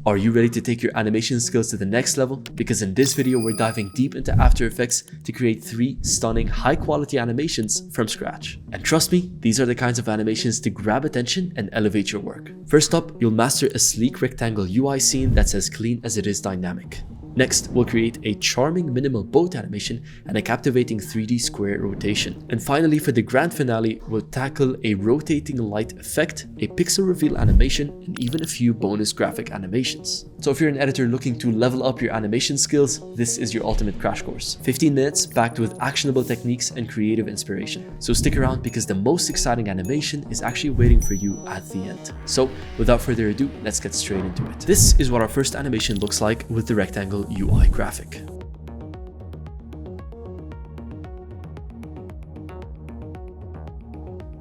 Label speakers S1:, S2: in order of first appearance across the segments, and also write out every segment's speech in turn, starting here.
S1: Are you ready to take your animation skills to the next level? Because in this video, we're diving deep into After Effects to create 3 stunning, high-quality animations from scratch. And trust me, these are the kinds of animations to grab attention and elevate your work. First up, you'll master a sleek rectangle UI scene that's as clean as it is dynamic. Next, we'll create a charming minimal boat animation and a captivating 3D square rotation. And finally, for the grand finale, we'll tackle a rotating light effect, a pixel reveal animation, and even a few bonus graphic animations. So if you're an editor looking to level up your animation skills, this is your ultimate crash course. 15 minutes packed with actionable techniques and creative inspiration. So stick around because the most exciting animation is actually waiting for you at the end. So without further ado, let's get straight into it. This is what our first animation looks like with the rectangle UI graphic.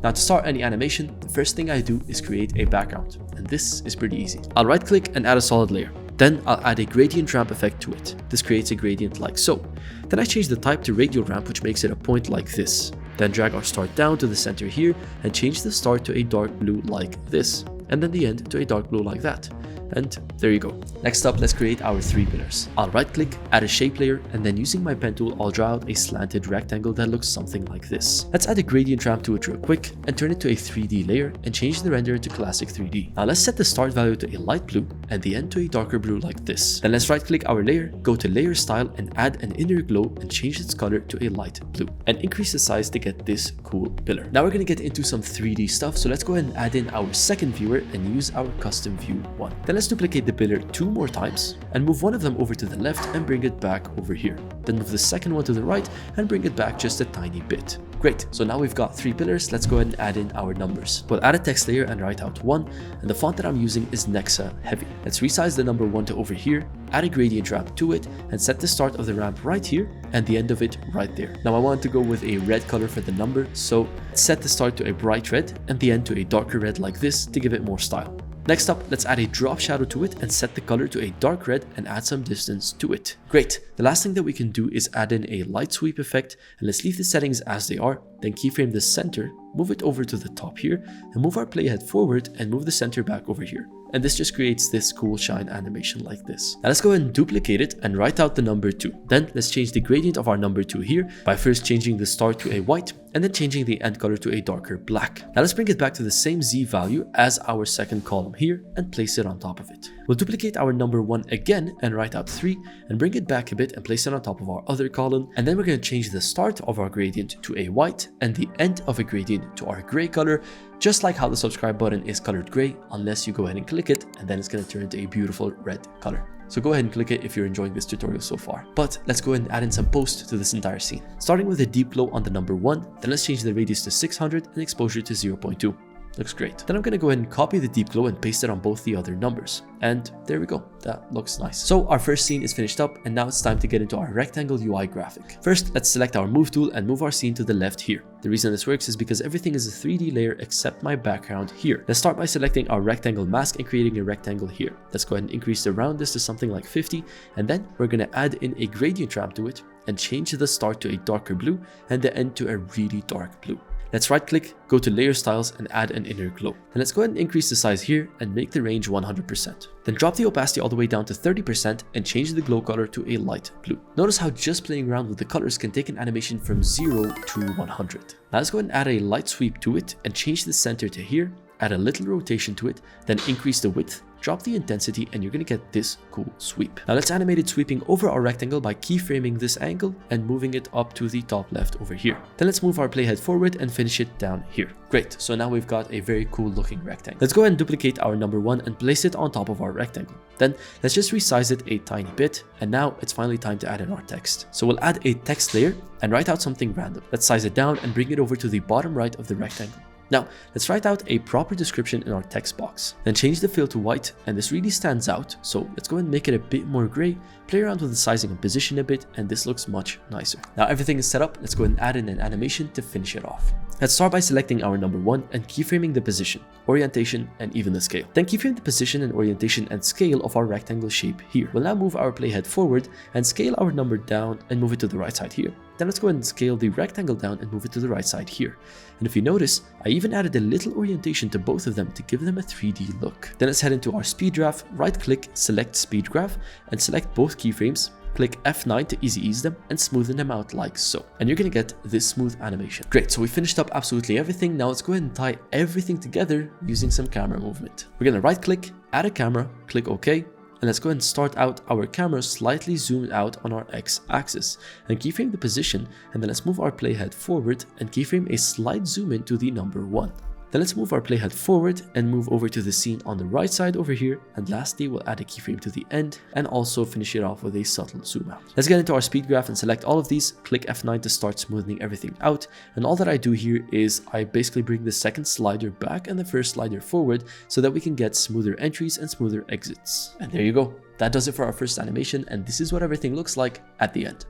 S1: Now to start any animation, the first thing I do is create a background, and this is pretty easy. I'll right click and add a solid layer. Then I'll add a gradient ramp effect to it. This creates a gradient like so. Then I change the type to radial ramp, which makes it a point like this. Then drag our start down to the center here and change the start to a dark blue like this, and then the end to a dark blue like that. And there you go. Next up, let's create our 3 pillars. I'll right click, add a shape layer, and then using my pen tool, I'll draw out a slanted rectangle that looks something like this. Let's add a gradient ramp to it real quick and turn it to a 3D layer and change the render to classic 3D. Now let's set the start value to a light blue and the end to a darker blue like this. Then let's right click our layer, go to layer style and add an inner glow and change its color to a light blue and increase the size to get this cool pillar. Now we're going to get into some 3D stuff, so let's go ahead and add in our second viewer and use our custom view 1. Then let's duplicate the pillar 2 more times and move one of them over to the left and bring it back over here. Then move the second one to the right and bring it back just a tiny bit. Great, so now we've got 3 pillars. Let's go ahead and add in our numbers. We'll add a text layer and write out 1, and the font that I'm using is Nexa Heavy. Let's resize the number 1 to over here, add a gradient ramp to it, and set the start of the ramp right here and the end of it right there. Now I want to go with a red color for the number, so set the start to a bright red and the end to a darker red like this to give it more style. Next up, let's add a drop shadow to it and set the color to a dark red and add some distance to it. Great, the last thing that we can do is add in a light sweep effect, and let's leave the settings as they are, then keyframe the center, move it over to the top here, and move our playhead forward and move the center back over here. And this just creates this cool shine animation like this. Now let's go ahead and duplicate it and write out the number 2. Then let's change the gradient of our number 2 here by first changing the start to a white and then changing the end color to a darker black. Now let's bring it back to the same Z value as our second column here and place it on top of it. We'll duplicate our number 1 again and write out 3 and bring it back a bit and place it on top of our other column. And then we're going to change the start of our gradient to a white and the end of a gradient to our gray color, just like how the subscribe button is colored gray, unless you go ahead and click it, and then it's going to turn into a beautiful red color. So go ahead and click it if you're enjoying this tutorial so far. But let's go ahead and add in some post to this entire scene. Starting with a deep glow on the number 1, then let's change the radius to 600 and exposure to 0.2. Looks great. Then I'm going to go ahead and copy the deep glow and paste it on both the other numbers. And there we go. That looks nice. So our first scene is finished up, and now it's time to get into our rectangle UI graphic. First, let's select our move tool and move our scene to the left here. The reason this works is because everything is a 3D layer except my background here. Let's start by selecting our rectangle mask and creating a rectangle here. Let's go ahead and increase the roundness to something like 50, and then we're going to add in a gradient ramp to it and change the start to a darker blue and the end to a really dark blue. Let's right click, go to layer styles and add an inner glow. Then let's go ahead and increase the size here and make the range 100%. Then drop the opacity all the way down to 30% and change the glow color to a light blue. Notice how just playing around with the colors can take an animation from 0 to 100. Now let's go ahead and add a light sweep to it and change the center to here, add a little rotation to it, then increase the width, drop the intensity, and you're going to get this cool sweep. Now let's animate it sweeping over our rectangle by keyframing this angle and moving it up to the top left over here. Then let's move our playhead forward and finish it down here. Great, so now we've got a very cool looking rectangle. Let's go ahead and duplicate our number 1 and place it on top of our rectangle. Then let's just resize it a tiny bit, and now it's finally time to add in our text. So we'll add a text layer and write out something random. Let's size it down and bring it over to the bottom right of the rectangle. Now, let's write out a proper description in our text box. Then change the fill to white, and this really stands out, so let's go ahead and make it a bit more gray, play around with the sizing and position a bit, and this looks much nicer. Now everything is set up, let's go ahead and add in an animation to finish it off. Let's start by selecting our number 1 and keyframing the position, orientation, and even the scale. Then keyframe the position and orientation and scale of our rectangle shape here. We'll now move our playhead forward and scale our number down and move it to the right side here. Then let's go ahead and scale the rectangle down and move it to the right side here. And if you notice, I even added a little orientation to both of them to give them a 3D look. Then let's head into our speed graph, right click, select speed graph, and select both keyframes. Click F9 to easy ease them and smoothen them out like so. And you're gonna get this smooth animation. Great, so we finished up absolutely everything. Now let's go ahead and tie everything together using some camera movement. We're gonna right click, add a camera, click OK, and let's go ahead and start out our camera slightly zoomed out on our X axis and keyframe the position, and then let's move our playhead forward and keyframe a slight zoom in to the number 1. Then let's move our playhead forward and move over to the scene on the right side over here, and lastly we'll add a keyframe to the end and also finish it off with a subtle zoom out. Let's get into our speed graph and select all of these, click F9 to start smoothing everything out, and all that I do here is I basically bring the second slider back and the first slider forward so that we can get smoother entries and smoother exits. And there you go, that does it for our first animation, and this is what everything looks like at the end.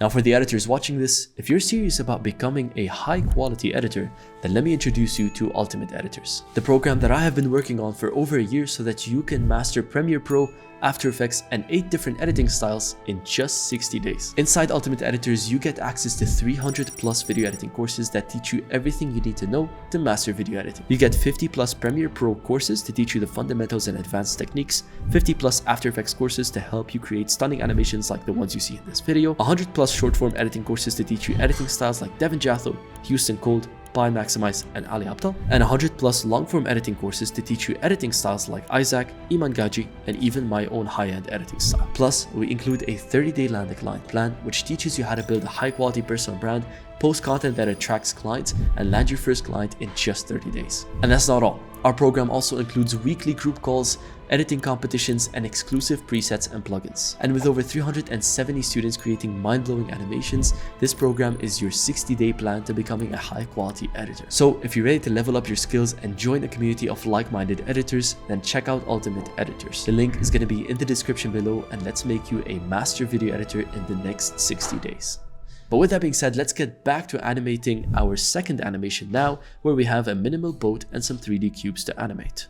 S1: Now for the editors watching this, if you're serious about becoming a high quality editor, then let me introduce you to Ultimate Editors, the program that I have been working on for over a year so that you can master Premiere Pro, After Effects, and 8 different editing styles in just 60 days. Inside Ultimate Editors, you get access to 300 plus video editing courses that teach you everything you need to know to master video editing. You get 50 plus Premiere Pro courses to teach you the fundamentals and advanced techniques, 50 plus After Effects courses to help you create stunning animations like the ones you see in this video, 100 plus short form editing courses to teach you editing styles like Devin Jatho, Houston Cold, Pi Maximize, and Ali Abdal, and 100 plus long-form editing courses to teach you editing styles like Isaac, Iman Gaji, and even my own high-end editing style. Plus, we include a 30-day land the client plan, which teaches you how to build a high-quality personal brand, post content that attracts clients, and land your first client in just 30 days. And that's not all. Our program also includes weekly group calls, editing competitions, and exclusive presets and plugins. And with over 370 students creating mind-blowing animations, this program is your 60-day plan to becoming a high-quality editor. So if you're ready to level up your skills and join a community of like-minded editors, then check out Ultimate Editors. The link is going to be in the description below, and let's make you a master video editor in the next 60 days. But with that being said, let's get back to animating our second animation now, where we have a minimal boat and some 3D cubes to animate.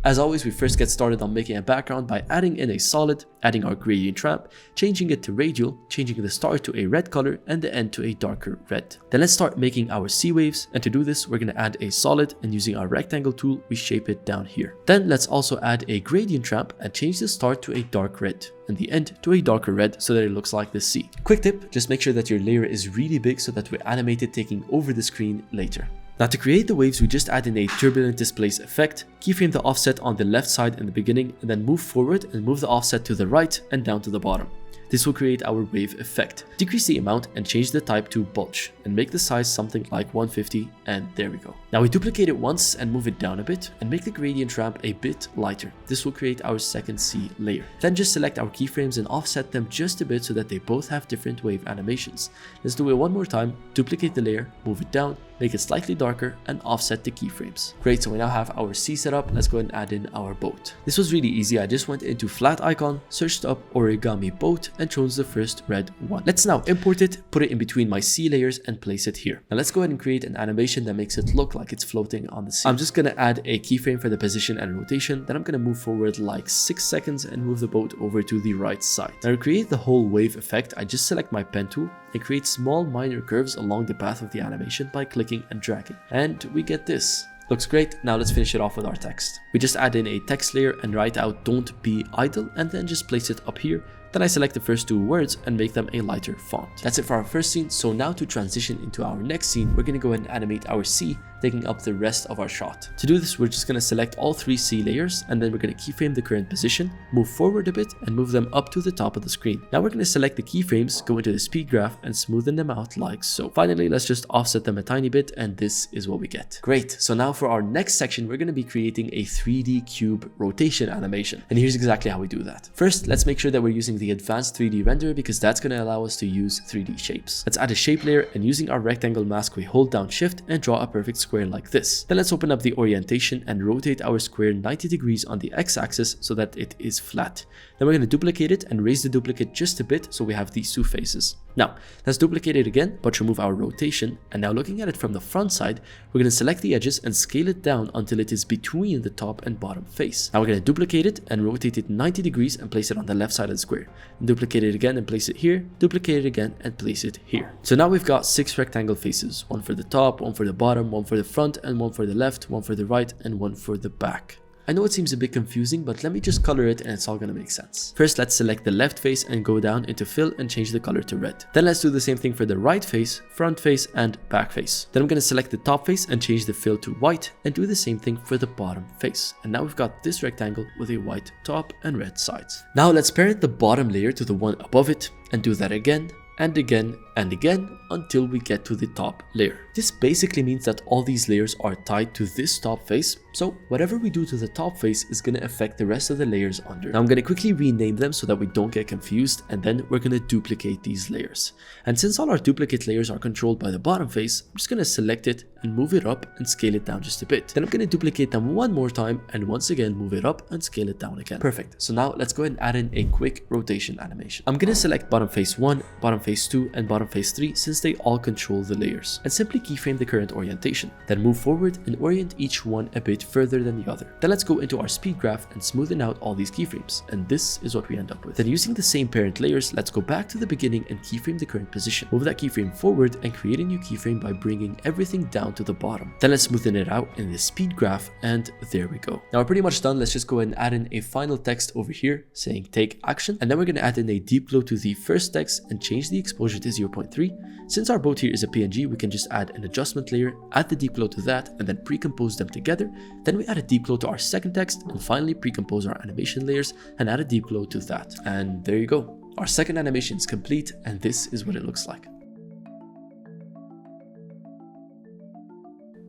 S1: As always, we first get started on making a background by adding in a solid, adding our gradient ramp, changing it to radial, changing the start to a red color and the end to a darker red. Then let's start making our sea waves, and to do this we're going to add a solid, and using our rectangle tool we shape it down here. Then let's also add a gradient ramp and change the start to a dark red and the end to a darker red so that it looks like the sea. Quick tip, just make sure that your layer is really big so that we animate it taking over the screen later. Now to create the waves, we just add in a turbulent displace effect, keyframe the offset on the left side in the beginning, and then move forward and move the offset to the right and down to the bottom. This will create our wave effect. Decrease the amount and change the type to bulge, and make the size something like 150, and there we go. Now we duplicate it once and move it down a bit, and make the gradient ramp a bit lighter. This will create our second sea layer. Then just select our keyframes and offset them just a bit so that they both have different wave animations. Let's do it one more time, duplicate the layer, move it down, make it slightly darker, and offset the keyframes. Great, so we now have our sea set up. Let's go ahead and add in our boat. This was really easy. I just went into flat icon, searched up origami boat, and chose the first red one. Let's now import it, put it in between my sea layers, and place it here. Now let's go ahead and create an animation that makes it look like it's floating on the sea. I'm just gonna add a keyframe for the position and rotation. Then I'm gonna move forward like 6 seconds and move the boat over to the right side. Now to create the whole wave effect, I just select my pen tool and create small minor curves along the path of the animation by clicking and dragging. And we get this. Looks great. Now let's finish it off with our text. We just add in a text layer and write out "don't be idle," and then just place it up here. Then I select the first 2 words and make them a lighter font. That's it for our first scene. So now to transition into our next scene, we're going to go ahead and animate our sea, taking up the rest of our shot. To do this, we're just going to select all 3 sea layers, and then we're going to keyframe the current position, move forward a bit, and move them up to the top of the screen. Now we're going to select the keyframes, go into the speed graph, and smoothen them out like so. Finally, let's just offset them a tiny bit, and this is what we get. Great. So now for our next section, we're going to be creating a 3D cube rotation animation. And here's exactly how we do that. First, let's make sure that we're using the advanced 3D renderer because that's going to allow us to use 3D shapes. Let's add a shape layer, and using our rectangle mask, we hold down shift and draw a perfect square square like this. Then let's open up the orientation and rotate our square 90 degrees on the x-axis so that it is flat. Then we're going to duplicate it and raise the duplicate just a bit so we have these two faces. Now, let's duplicate it again, but remove our rotation. And now looking at it from the front side, we're going to select the edges and scale it down until it is between the top and bottom face. Now we're going to duplicate it and rotate it 90 degrees and place it on the left side of the square. And duplicate it again and place it here, duplicate it again and place it here. So now we've got 6 rectangle faces, one for the top, one for the bottom, one for the front, and one for the left, one for the right, and one for the back. I know it seems a bit confusing, but let me just color it and it's all gonna make sense. First, let's select the left face and go down into fill and change the color to red. Then let's do the same thing for the right face, front face, and back face. Then I'm gonna select the top face and change the fill to white and do the same thing for the bottom face. And now we've got this rectangle with a white top and red sides. Now let's parent the bottom layer to the one above it and do that again and again and again until we get to the top layer. This basically means that all these layers are tied to this top face, so whatever we do to the top face is going to affect the rest of the layers under. Now I'm going to quickly rename them so that we don't get confused, and then we're going to duplicate these layers. And since all our duplicate layers are controlled by the bottom face, I'm just going to select it and move it up and scale it down just a bit. Then I'm going to duplicate them one more time and once again move it up and scale it down again. Perfect. So now let's go ahead and add in a quick rotation animation. I'm going to select bottom face 1, bottom face 2, and bottom face 3 since they all control the layers, and simply keyframe the current orientation. Then move forward and orient each one a bit further than the other. Then let's go into our speed graph and smoothen out all these keyframes, and this is what we end up with. Then using the same parent layers, let's go back to the beginning and keyframe the current position. Move that keyframe forward and create a new keyframe by bringing everything down to the bottom. Then let's smoothen it out in the speed graph, and there we go. Now we're pretty much done. Let's just go ahead and add in a final text over here saying take action, and then we're going to add in a deep glow to the first text and change the exposure to 0.3. Since our boat here is a PNG, we can just add an adjustment layer, add the deep glow to that, and then pre-compose them together. Then we add a deep glow to our second text, and finally pre-compose our animation layers and add a deep glow to that. And there you go. Our second animation is complete, and this is what it looks like.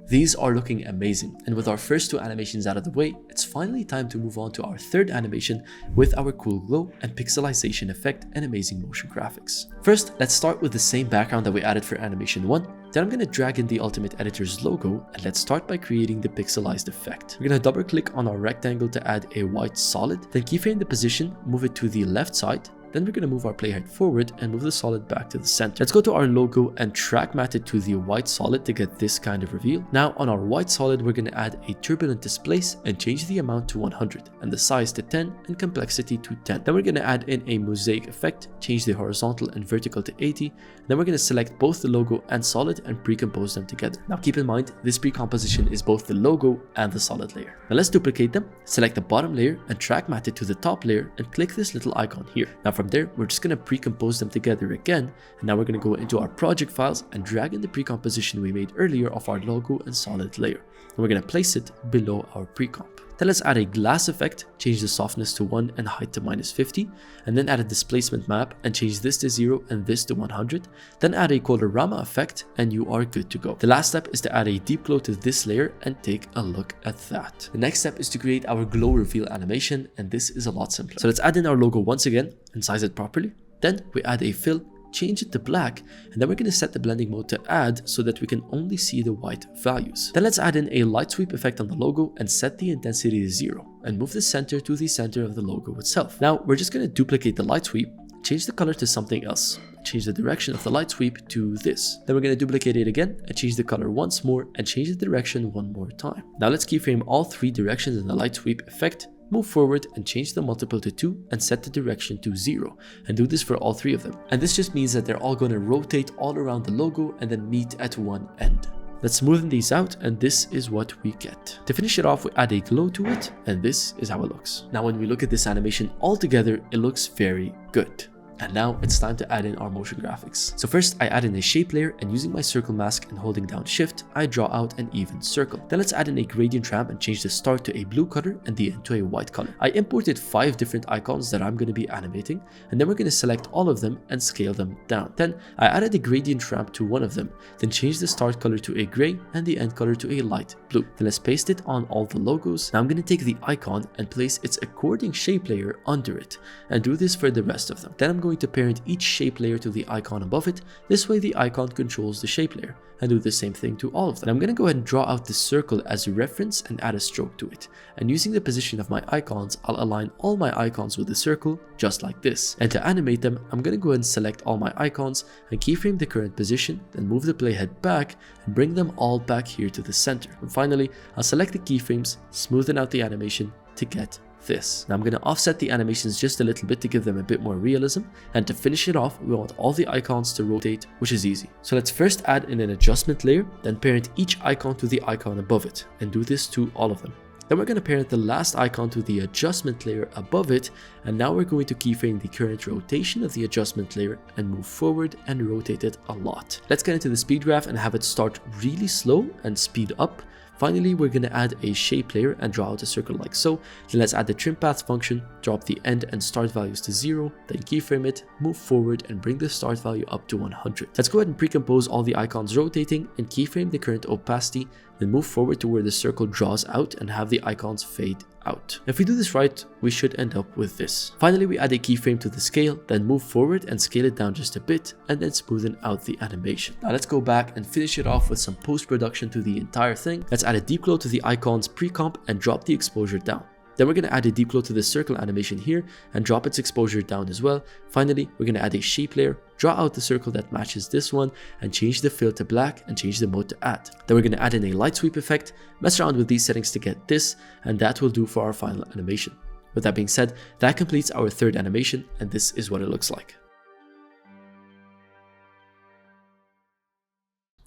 S1: These are looking amazing, and with our first two animations out of the way, it's finally time to move on to our third animation with our cool glow and pixelization effect and amazing motion graphics. First, let's start with the same background that we added for animation 1. Then I'm going to drag in the Ultimate Editor's logo, and let's start by creating the pixelized effect. We're going to double click on our rectangle to add a white solid, then keyframe the position, move it to the left side. Then we're going to move our playhead forward and move the solid back to the center. Let's go to our logo and track matte it to the white solid to get this kind of reveal. Now on our white solid, we're going to add a turbulent displace and change the amount to 100 and the size to 10 and complexity to 10. Then we're going to add in a mosaic effect, change the horizontal and vertical to 80. Then we're going to select both the logo and solid and pre-compose them together. Now keep in mind, this pre-composition is both the logo and the solid layer. Now let's duplicate them, select the bottom layer and track matte it to the top layer and click this little icon here. Now from there, we're just going to pre-compose them together again, and now we're going to go into our project files and drag in the pre-composition we made earlier of our logo and solid layer, and we're going to place it below our pre-comp. Then let's add a glass effect, change the softness to 1 and height to -50, and then add a displacement map and change this to 0 and this to 100. Then add a colorama effect and you are good to go. The last step is to add a deep glow to this layer and take a look at that. The next step is to create our glow reveal animation, and this is a lot simpler. So let's add in our logo once again and size it properly. Then we add a fill, change it to black, and then we're going to set the blending mode to add so that we can only see the white values. Then let's add in a light sweep effect on the logo and set the intensity to 0 and move the center to the center of the logo itself. Now we're just going to duplicate the light sweep, change the color to something else, change the direction of the light sweep to this. Then we're going to duplicate it again and change the color once more and change the direction one more time. Now let's keyframe all 3 directions in the light sweep effect, move forward and change the multiple to 2 and set the direction to 0, and do this for all 3 of them. And this just means that they're all going to rotate all around the logo and then meet at one end. Let's smoothen these out, and this is what we get. To finish it off, we add a glow to it, and this is how it looks. Now when we look at this animation all together, it looks very good. And now it's time to add in our motion graphics. So first I add in a shape layer, and using my circle mask and holding down shift, I draw out an even circle. Then let's add in a gradient ramp and change the start to a blue color and the end to a white color. I imported 5 different icons that I'm going to be animating, and then we're going to select all of them and scale them down. Then I added a gradient ramp to one of them, then change the start color to a gray and the end color to a light blue. Then let's paste it on all the logos. Now I'm going to take the icon and place its according shape layer under it, and do this for the rest of them. Then I'm going to parent each shape layer to the icon above it. This way the icon controls the shape layer, and do the same thing to all of them. I'm going to go ahead and draw out this circle as a reference and add a stroke to it. And using the position of my icons, I'll align all my icons with the circle just like this. And to animate them, I'm going to go ahead and select all my icons and keyframe the current position, then move the playhead back and bring them all back here to the center. And finally, I'll select the keyframes, smoothen out the animation to get this. Now I'm going to offset the animations just a little bit to give them a bit more realism, and to finish it off we want all the icons to rotate, which is easy. So let's first add in an adjustment layer, then parent each icon to the icon above it, and do this to all of them. Then we're going to parent the last icon to the adjustment layer above it, and now we're going to keyframe the current rotation of the adjustment layer and move forward and rotate it a lot. Let's get into the speed graph and have it start really slow and speed up. Finally, we're going to add a shape layer and draw out a circle like so. Then let's add the trim path function, drop the end and start values to 0, then keyframe it, move forward and bring the start value up to 100. Let's go ahead and pre-compose all the icons rotating and keyframe the current opacity, then move forward to where the circle draws out and have the icons fade out. If we do this right, we should end up with this. Finally, we add a keyframe to the scale, then move forward and scale it down just a bit, and then smoothen out the animation. Now let's go back and finish it off with some post-production to the entire thing. Let's add a deep glow to the icon's pre-comp and drop the exposure down. Then we're going to add a deep glow to the circle animation here and drop its exposure down as well. Finally, we're going to add a shape layer, draw out the circle that matches this one, and change the fill to black and change the mode to add. Then we're going to add in a light sweep effect, mess around with these settings to get this, and that will do for our final animation. With that being said, that completes our third animation, and this is what it looks like.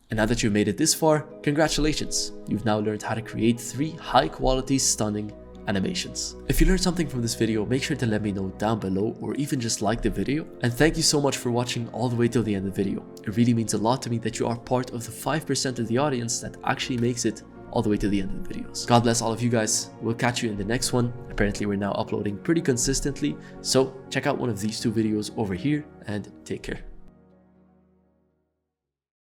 S1: And now that you've made it this far, congratulations! You've now learned how to create 3 high-quality, stunning animations. If you learned something from this video, make sure to let me know down below, or even just like the video. And thank you so much for watching all the way till the end of the video. It really means a lot to me that you are part of the 5% of the audience that actually makes it all the way to the end of the videos. God bless all of you guys. We'll catch you in the next one. Apparently we're now uploading pretty consistently, so check out one of these 2 videos over here and take care.